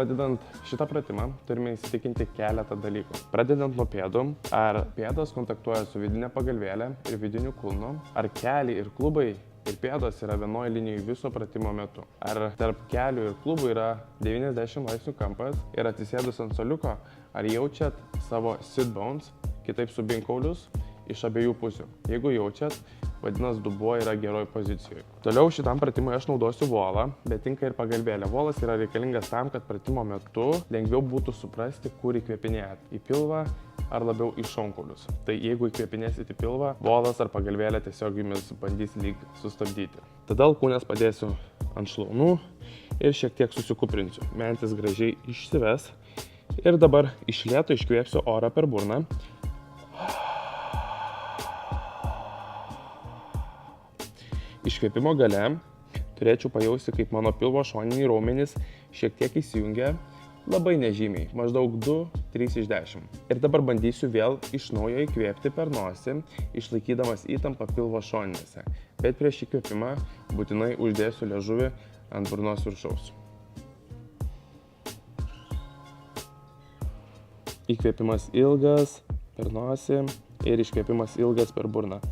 Pradedant šitą pratimą turime įsitikinti keletą dalykų. Pradedant nuo pėdų, ar pėdos kontaktuoja su vidinė pagalvėlė ir vidiniu kulnu, ar keliai ir klubai ir pėdos yra vienoje linijoje viso pratimo metu. Ar tarp kelių ir klubų yra 90 laipsnių kampas ir atsisėdus ant suoliuko, ar jaučiat savo sit bones, kitaip subinkaulius, iš abiejų pusių. Jeigu jaučiat, vadinasi dubuo yra geroj pozicijoje. Toliau šitam pratimui aš naudosiu volą, bet tinka ir pagalvėlė. Volas yra reikalingas tam, kad pratimo metu lengviau būtų suprasti, kur įkvėpinėjat. Į pilvą ar labiau į šonkaulius. Tai jeigu įkvėpinėsit į pilvą, volas ar pagalvėlė tiesiog jumis bandys lyg sustabdyti. Tada alkūnės padėsiu ant šlaunų ir šiek tiek susikuprinsiu. Mentis gražiai išsives ir dabar iš lėto iškvėpsiu orą per burną. Iškvėpimo gale turėčiau pajausti, kaip mano pilvo šoniniai raumenys šiek tiek įsijungia, labai nežymiai, maždaug 2-3 iš 10. Ir dabar bandysiu vėl iš naujo įkvėpti per nosį, išlaikydamas įtampą pilvo šoninėse. Bet prieš įkvėpimą būtinai uždėsiu liežuvį ant burnos viršaus. Įkvėpimas ilgas per nosį ir iškvėpimas ilgas per burną.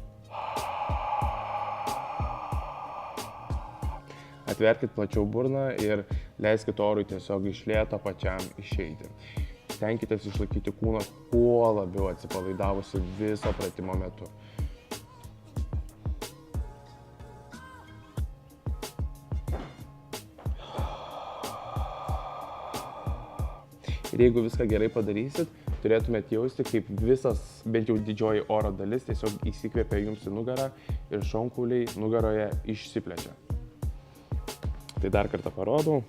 Atverkit plačiau burną ir leiskit orui tiesiog iš lėto pačiam išeiti. Stenkitės išlaikyti kūną kuo labiau atsipalaidavusi viso pratimo metu. Ir jeigu viską gerai padarysit, turėtumėt jausti, kaip visas, bent jau didžioji oro dalis tiesiog įsikvėpia jums į nugarą ir šonkauliai nugaroje išsiplečia. Tai dar kartą parodau.